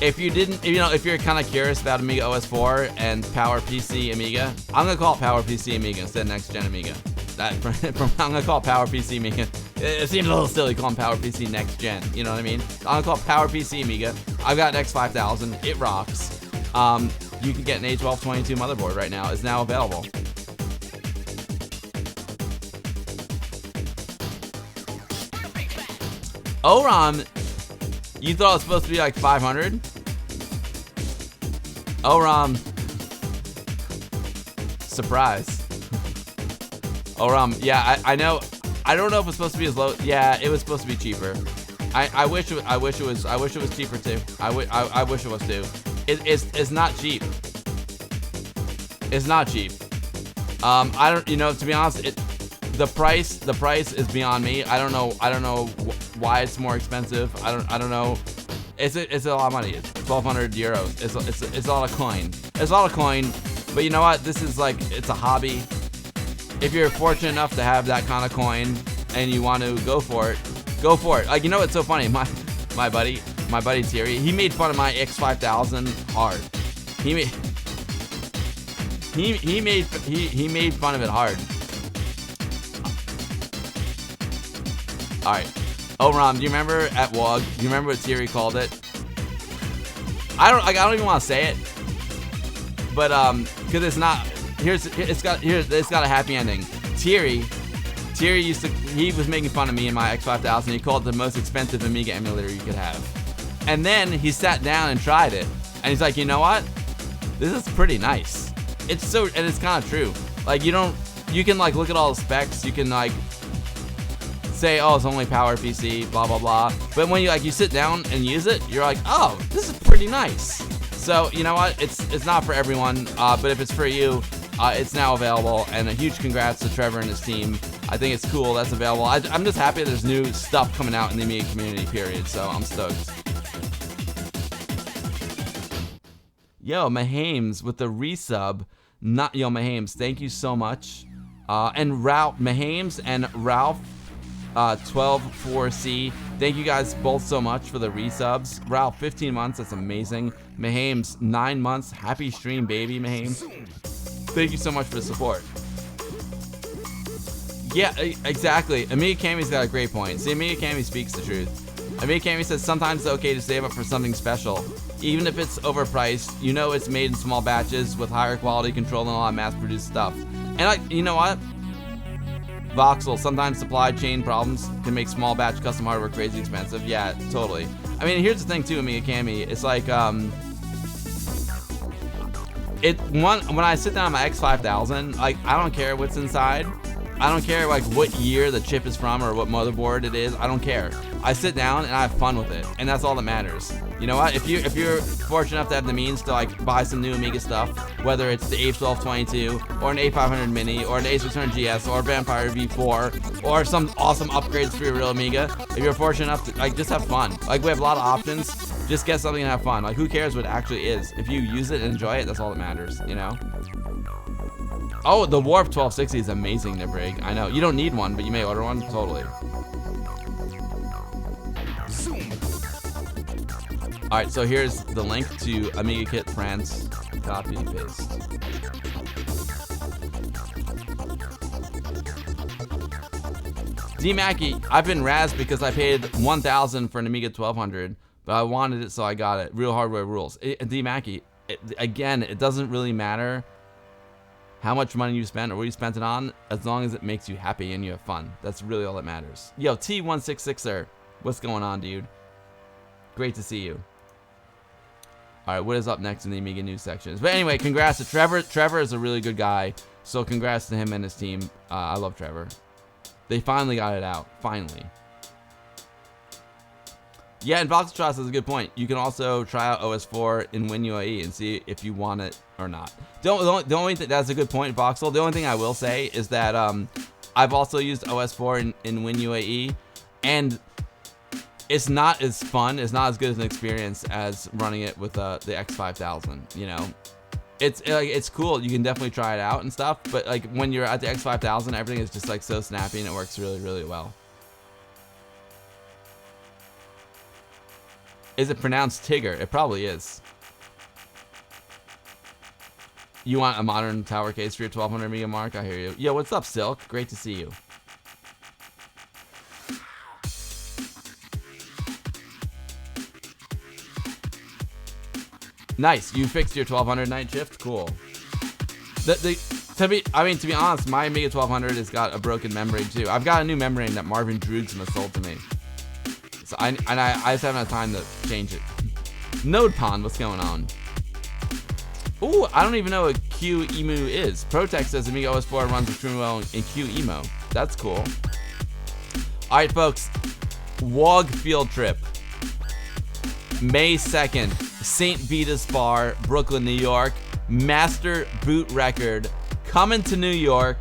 If you're kind of curious about Amiga OS 4 and PowerPC Amiga, I'm gonna call it PowerPC Amiga instead of Next Gen Amiga. I'm gonna call it PowerPC Amiga. It seems a little silly calling PowerPC Next Gen. You know what I mean? I'm gonna call it PowerPC Amiga. I've got an X5000. It rocks. You can get an A1222 motherboard right now. It's now available. ORAM, you thought it was supposed to be like 500? ORAM, surprise. ORAM, yeah, I know. I don't know if it's supposed to be as low. Yeah, it was supposed to be cheaper. I wish it was cheaper too. I wish it was too. It's not cheap. It's not cheap. I don't, you know, to be honest, the price is beyond me. I don't know why it's more expensive. I don't know. It's a lot of money. It's 1,200 euros. It's a lot of coin. It's a lot of coin. But you know what? This is like, it's a hobby. If you're fortunate enough to have that kind of coin and you want to go for it, go for it. Like, you know what's so funny? My buddy Thierry, he made fun of my X5000 hard. He made fun of it hard. All right. Oh, Rom, do you remember at WOG? Do you remember what Thierry called it? I don't even want to say it, but because it's not. It's got a happy ending. Thierry he was making fun of me and my X5000. He called it the most expensive Amiga emulator you could have. And then he sat down and tried it, and he's like, you know what? This is pretty nice. And it's kind of true. Like, you can like look at all the specs. You can like say, oh, it's only power PC, blah blah blah. But when you sit down and use it, you're like, oh, this is pretty nice. So you know what? It's not for everyone, but if it's for you, it's now available. And a huge congrats to Trevor and his team. I think it's cool that's available. I'm just happy there's new stuff coming out in the Amiga community, period. So I'm stoked. Yo, Mahames with the resub. Yo, Mahames, thank you so much. And Ralph, Mahames and Ralph 124C, thank you guys both so much for the resubs. Ralph, 15 months, that's amazing. Mahames, 9 months, happy stream, baby, Mahames. Thank you so much for the support. Yeah, exactly. Amiga Cami got a great point. See, Amiga Cami speaks the truth. Amiga Cami says sometimes it's okay to save up for something special. Even if it's overpriced, you know it's made in small batches with higher quality control than a lot of mass-produced stuff. And you know what? Voxel, sometimes supply chain problems can make small batch custom hardware crazy expensive. Yeah, totally. I mean, here's the thing too, Amiga Cami. It's like, when I sit down on my X5000, like, I don't care what's inside. I don't care like what year the chip is from or what motherboard it is. I don't care. I sit down and I have fun with it, and that's all that matters. You know what? If you're fortunate enough to have the means to like buy some new Amiga stuff, whether it's the A1222 or an A500 Mini or an A600 GS or Vampire V4 or some awesome upgrades for your real Amiga, if you're fortunate enough to like just have fun. Like, we have a lot of options. Just get something and have fun. Like, who cares what it actually is? If you use it and enjoy it, that's all that matters. You know. Oh, the Warp 1260 is amazing, Nibrig. I know. You don't need one, but you may order one. Totally. Alright, so here's the link to Amiga Kit France. Copy and paste. D Mackey, I've been razzed because I paid $1,000 for an Amiga 1200, but I wanted it, so I got it. Real hardware rules. D Mackey, again, it doesn't really matter how much money you spent or what you spent it on, as long as it makes you happy and you have fun. That's really all that matters. Yo, T166er, what's going on, dude? Great to see you. All right, what is up next in the Amiga news sections? But anyway, congrats to Trevor. Trevor is a really good guy, so congrats to him and his team. I love Trevor. They finally got it out. Finally. Yeah, and Voxeltros has a good point. You can also try out OS4 in WinUAE and see if you want it or not. The only thing, that's a good point, Voxel. The only thing I will say is that I've also used OS4 in WinUAE, and it's not as fun. It's not as good as an experience as running it with the X5000. You know, it's cool. You can definitely try it out and stuff. But like when you're at the X5000, everything is just like so snappy and it works really, really well. Is it pronounced Tigger? It probably is. You want a modern tower case for your 1200 Amiga, Mark? I hear you. Yo, what's up, Silk? Great to see you. Nice. You fixed your 1200 night shift? Cool. To be honest, my Amiga 1200 has got a broken membrane too. I've got a new membrane that Marvin Drugsma sold to me. So I just haven't had time to change it. NodePond, what's going on? Ooh, I don't even know what QEMU is. Protect says Amiga OS4 runs extremely well in QEMU. That's cool. Alright, folks. WOG field trip. May 2nd. St. Vita's Bar, Brooklyn, New York. Master Boot Record. Coming to New York.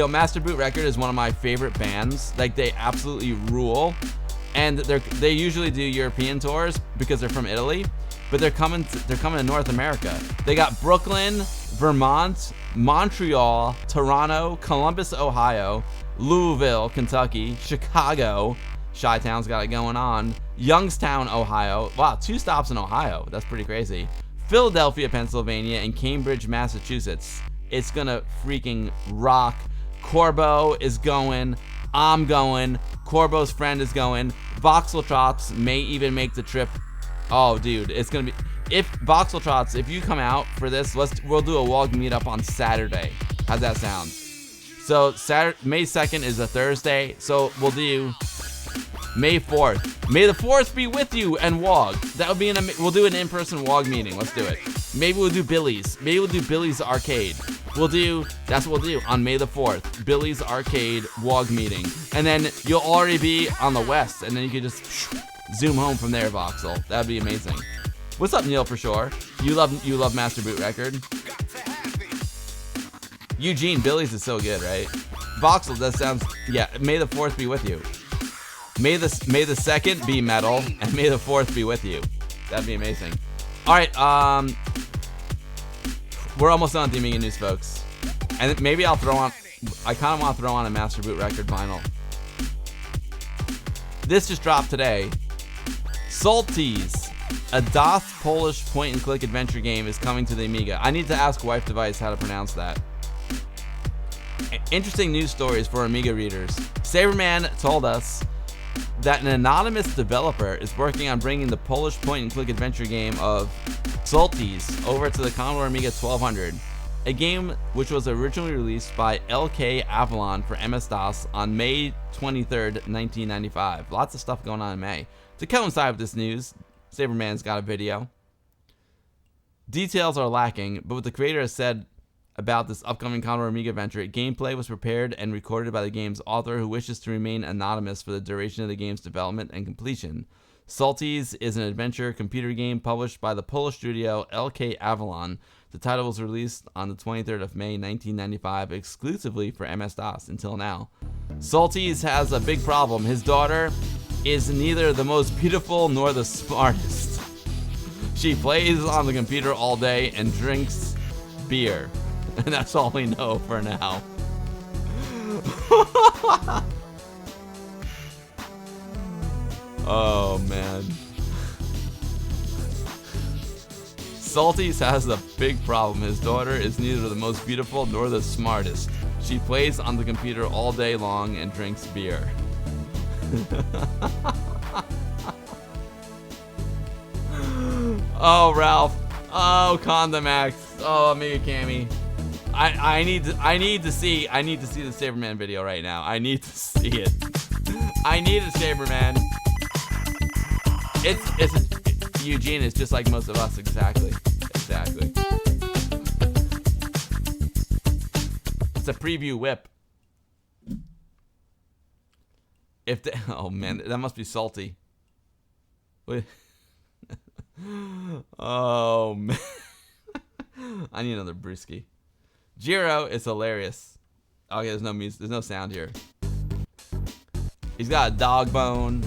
Master Boot Record is one of my favorite bands. Like, they absolutely rule. and they usually do European tours because they're from Italy, but they're coming to North America. They got Brooklyn, Vermont, Montreal, Toronto, Columbus, Ohio, Louisville, Kentucky, Chicago, Chi-Town's got it going on, Youngstown, Ohio. Wow, 2 stops in Ohio. That's pretty crazy. Philadelphia, Pennsylvania, and Cambridge, Massachusetts. It's gonna freaking rock. Corbo is going. I'm going. Corbo's friend is going. Voxeltrots may even make the trip. Oh, dude, it's gonna be. If Voxeltrots, if you come out for this, we'll do a WOG meetup on Saturday. How's that sound? So May 2nd is a Thursday. So we'll do May 4th. May the 4th be with you and WOG. That would be we'll do an in-person WOG meeting. Let's do it. Maybe we'll do Billy's. Maybe we'll do Billy's Arcade. That's what we'll do on May the 4th. Billy's Arcade WOG meeting. And then you'll already be on the west, and then you can just zoom home from there, Voxel. That'd be amazing. What's up, Neil, for sure? You love Master Boot Record. Eugene, Billy's is so good, right? Voxel, that sounds, yeah, May the 4th be with you. May the 2nd be metal, and May the 4th be with you. That'd be amazing. All right, we're almost done with the Amiga news, folks. And maybe I'll throw on, I kind of want to throw on a Master Boot Record vinyl. This just dropped today. Salties, a DOS Polish point-and-click adventure game, is coming to the Amiga. I need to ask Wife Device how to pronounce that. Interesting news stories for Amiga readers. Saberman told us that an anonymous developer is working on bringing the Polish point-and-click adventure game of Salties over to the Commodore Amiga 1200, a game which was originally released by LK Avalon for MS-DOS on May 23rd, 1995. Lots of stuff going on in May. To coincide with this news, Saberman's got a video. Details are lacking, but what the creator has said about this upcoming Commodore Amiga venture, gameplay was prepared and recorded by the game's author, who wishes to remain anonymous for the duration of the game's development and completion. Salties is an adventure computer game published by the Polish studio LK Avalon. The title was released on the 23rd of May 1995 exclusively for MS-DOS until now. Salties has a big problem. His daughter is neither the most beautiful nor the smartest. She plays on the computer all day and drinks beer. And that's all we know for now. Oh, man. Salties has a big problem. His daughter is neither the most beautiful nor the smartest. She plays on the computer all day long and drinks beer. Oh, Ralph. Oh, Condamax. Oh, Amiga Cammy. I need to see the Saberman video right now. I need to see it. I need a Saberman. It's Eugene is just like most of us. Exactly. It's a preview whip. Oh man, that must be salty. Wait. Oh man. I need another brewski. Jiro is hilarious. Okay, there's no music, there's no sound here. He's got a dog bone.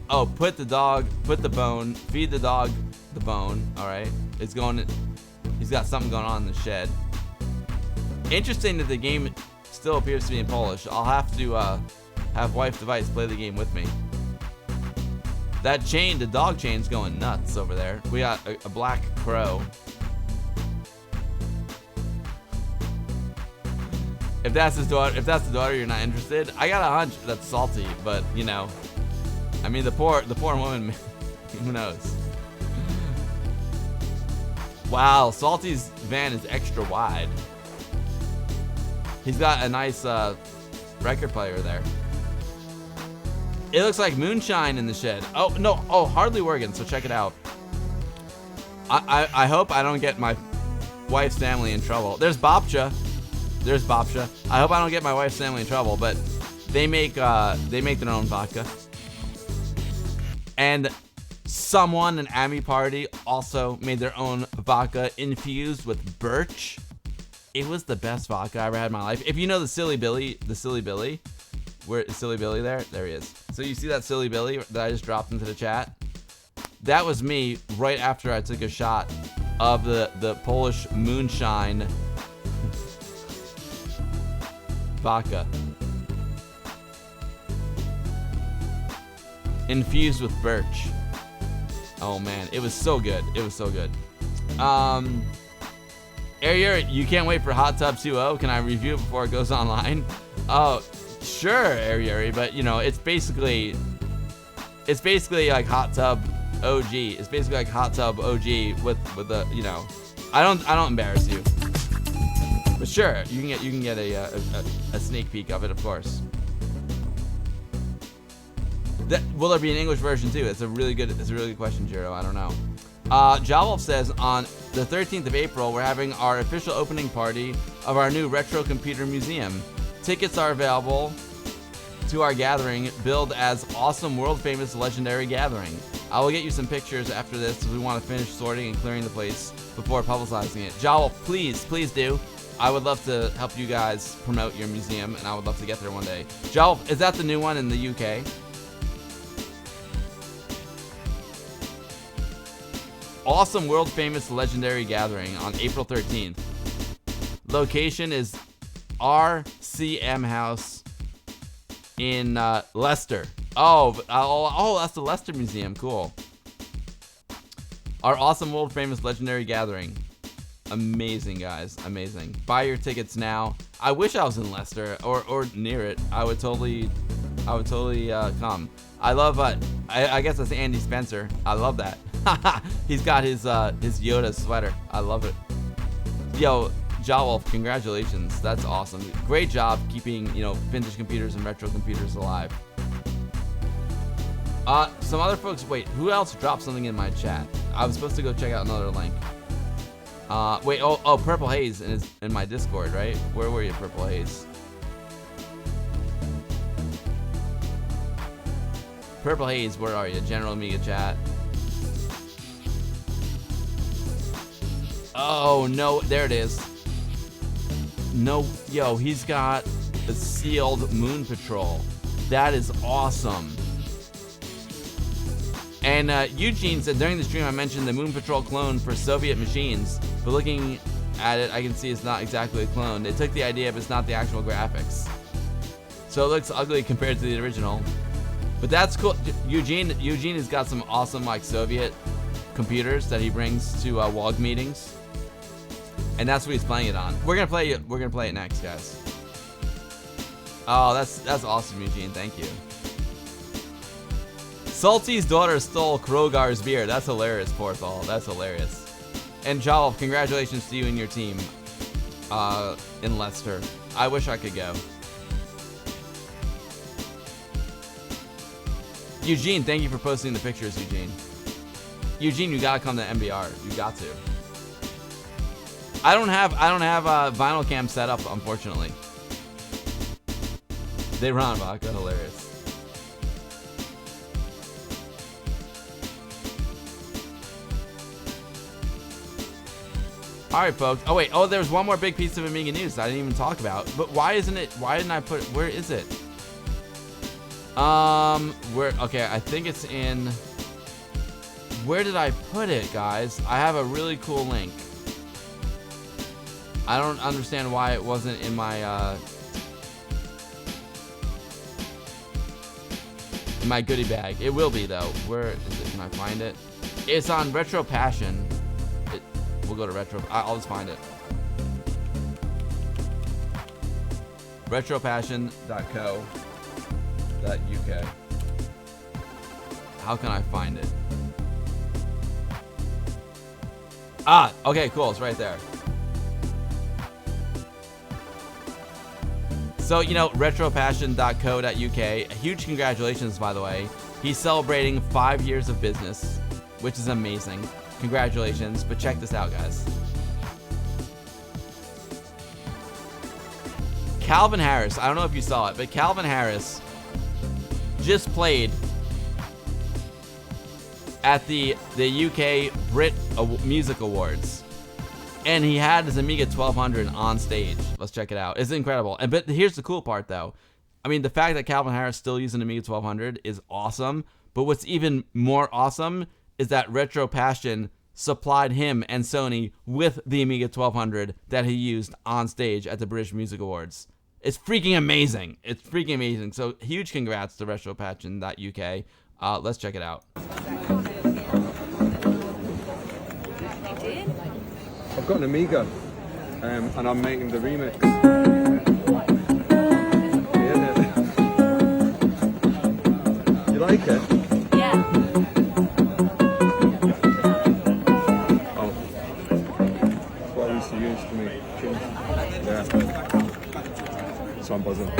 Oh, put the bone, feed the dog the bone. All right, he's got something going on in the shed. Interesting that the game still appears to be in Polish. I'll have to have Wife Device play the game with me. That chain, the dog chain's going nuts over there. We got a black crow. If that's his daughter, if that's the daughter, you're not interested. I got a hunch that's salty, but you know, I mean the poor woman. Who knows? Wow, Salty's van is extra wide. He's got a nice record player there. It looks like moonshine in the shed. Oh no! Oh, hardly working. So check it out. I hope I don't get my wife's family in trouble. There's Bobcha. I hope I don't get my wife's family in trouble, but they make their own vodka. And someone, an Ami party, also made their own vodka infused with birch. It was the best vodka I ever had in my life. If you know the Silly Billy, where is Silly Billy there? There he is. So you see that silly Billy that I just dropped into the chat? That was me right after I took a shot of the Polish moonshine vodka. Infused with birch. Oh man, it was so good. It was so good. Arier, you can't wait for Hot Tub 2.0. Can I review it before it goes online? Oh, sure, Arieri, but you know, it's basically like Hot Tub OG. It's basically like Hot Tub OG with the, you know, I don't embarrass you. But sure, you can get a sneak peek of it, of course. Will there be an English version too? It's a really good question, Jiro. I don't know. Jawolf says on the 13th of April, we're having our official opening party of our new retro computer museum. Tickets are available to our gathering, billed as awesome, world famous, legendary gathering. I will get you some pictures after this, because we want to finish sorting and clearing the place before publicizing it. Jawolf, please do. I would love to help you guys promote your museum, and I would love to get there one day. Jawolf, is that the new one in the UK? Awesome, world famous, legendary gathering on April 13th. Location is RCM House in Leicester. Oh, that's the Leicester Museum. Cool. Our awesome, world famous, legendary gathering. Amazing, guys. Amazing. Buy your tickets now. I wish I was in Leicester or near it. I would totally come. I love I guess that's Andy Spencer. I love that. He's got his Yoda sweater. I love it. Yo, Jawolf, congratulations. That's awesome. Great job keeping, you know, vintage computers and retro computers alive. Some other folks, wait, who else dropped something in my chat? I was supposed to go check out another link. Wait, oh, Purple Haze is in my Discord, right? Where were you, Purple Haze? Purple Haze, where are you? General Amiga chat. Oh, no, there it is. No, yo, he's got a sealed Moon Patrol. That is awesome. And Eugene said, during the stream I mentioned the Moon Patrol clone for Soviet machines, but looking at it, I can see it's not exactly a clone. They took the idea, but it's not the actual graphics. So it looks ugly compared to the original. But that's cool. Eugene has got some awesome, like, Soviet computers that he brings to WOG meetings. And that's what he's playing it on. We're gonna play it next, guys. Oh, that's awesome, Eugene. Thank you. Salty's daughter stole Krogar's beer. That's hilarious, Porthol. That's hilarious. And Jawolf, congratulations to you and your team in Leicester. I wish I could go. Eugene, thank you for posting the pictures, Eugene. Eugene, you gotta come to MBR. You got to. I don't have vinyl cam set up, unfortunately. They run vodka, hilarious. All right, folks. Oh wait. Oh, there's one more big piece of Amiga news I didn't even talk about. But why isn't it? Why didn't I put it? Where is it? Where? Okay, I think it's in. Where did I put it, guys? I have a really cool link. I don't understand why it wasn't in my goodie bag. It will be though. Where is it? Can I find it? It's on Retro Passion. We'll go to Retro. I'll just find it. retropassion.co.uk. How can I find it? Ah, okay, cool. It's right there. So, you know, retropassion.co.uk. Huge congratulations, by the way. He's celebrating 5 years of business, which is amazing. Congratulations. But check this out, guys. Calvin Harris. I don't know if you saw it, but Calvin Harris just played at the UK Brit Music Awards. And he had his Amiga 1200 on stage. Let's check it out. It's incredible. But here's the cool part, though. I mean, the fact that Calvin Harris still using Amiga 1200 is awesome. But what's even more awesome is that Retro Passion supplied him and Sony with the Amiga 1200 that he used on stage at the British Music Awards. It's freaking amazing. It's freaking amazing. So huge congrats to retropassion.uk. Let's check it out. I've got an Amiga, and I'm making the remix. You like it? Yeah. Oh, that's what I used to use to make tunes. Yeah. So I'm buzzing. I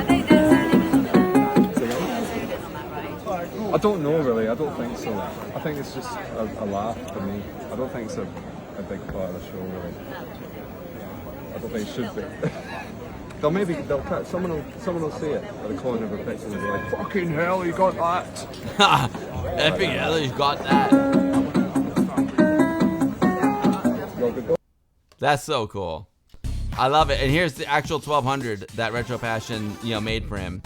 think there's I don't know really. I don't think so. I think it's just a laugh for me. I don't think it's a big part of the show really. I don't think it should be. Someone will see it at the corner of a picture and be like, "Fucking hell, you got that!" Epic hell, you got that. That's so cool. I love it. And here's the actual 1200 that Retro Passion, made for him.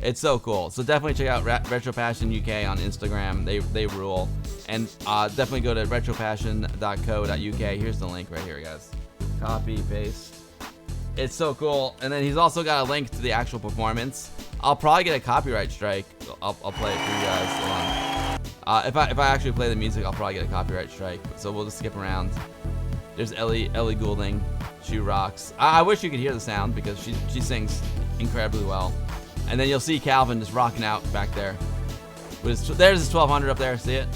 It's so cool. So definitely check out Retro Passion UK on Instagram. They rule. And definitely go to retropassion.co.uk. Here's the link right here, guys. Copy, paste. It's so cool. And then he's also got a link to the actual performance. I'll probably get a copyright strike. I'll play it for you guys. Hold on. If I actually play the music, I'll probably get a copyright strike. So we'll just skip around. There's Ellie Goulding. She rocks. I wish you could hear the sound because she sings incredibly well. And then you'll see Calvin just rocking out back there. There's his 1200 up there. See it?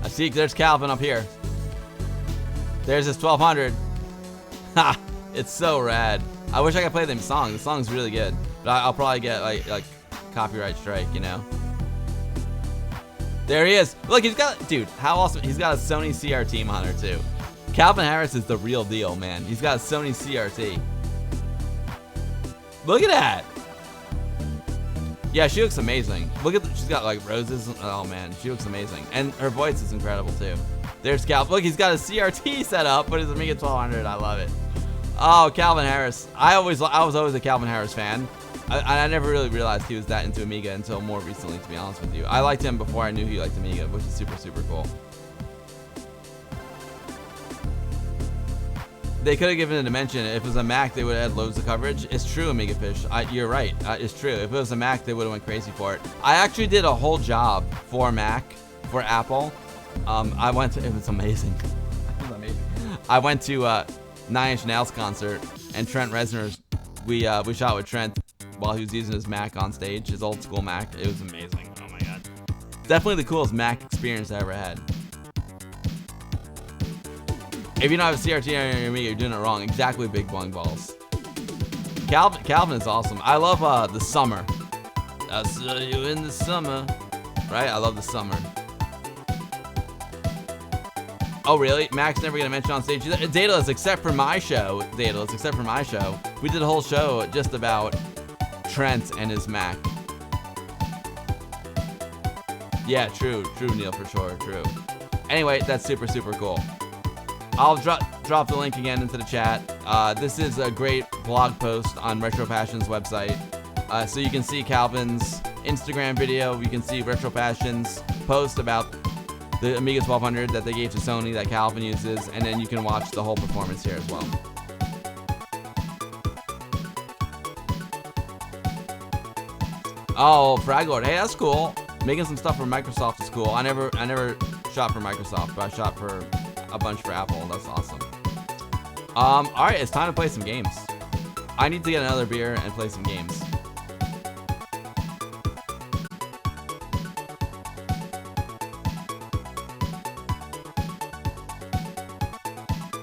I see. There's Calvin up here. There's his 1200. Ha! It's so rad. I wish I could play the song. The song's really good, but I'll probably get like copyright strike, There he is. Look, dude, how awesome. He's got a Sony CRT monitor too. Calvin Harris is the real deal, man. He's got a Sony CRT. Look at that. Yeah, she looks amazing. She's got like roses. Oh man, she looks amazing. And her voice is incredible too. There's Calvin. Look, he's got a CRT set up, but his Amiga 1200. I love it. Oh, Calvin Harris. I was always a Calvin Harris fan. I never really realized he was that into Amiga until more recently, to be honest with you. I liked him before I knew he liked Amiga, which is super, super cool. They could have given it a mention. If it was a Mac, they would have had loads of coverage. It's true, Amiga Fish. You're right. It's true. If it was a Mac, they would have went crazy for it. I actually did a whole job for Mac, for Apple. It was amazing. It was amazing. I went to Nine Inch Nails concert, and Trent Reznor's. We shot with Trent while he was using his Mac on stage, his old school Mac. It was amazing. Oh my god. Definitely the coolest Mac experience I ever had. If you don't have a CRT on your Amiga, you're doing it wrong. Exactly, Big Boing Balls. Calvin is awesome. I love the summer. I saw you in the summer. Right? I love the summer. Oh really? Mac's never gonna mention on stage. Daedalus, except for my show. Daedalus, except for my show. We did a whole show just about Trent and his Mac. Yeah, true, Neil, for sure, true. Anyway, that's super, super cool. I'll drop the link again into the chat. This is a great blog post on Retro Passion's website. So you can see Calvin's Instagram video. You can see Retro Passion's post about the Amiga 1200 that they gave to Sony that Calvin uses, and then you can watch the whole performance here as well. Oh, Fragord. Hey, that's cool. Making some stuff for Microsoft is cool. I never shot for Microsoft, but I shot for a bunch for Apple. That's awesome. All right, it's time to play some games. I need to get another beer and play some games.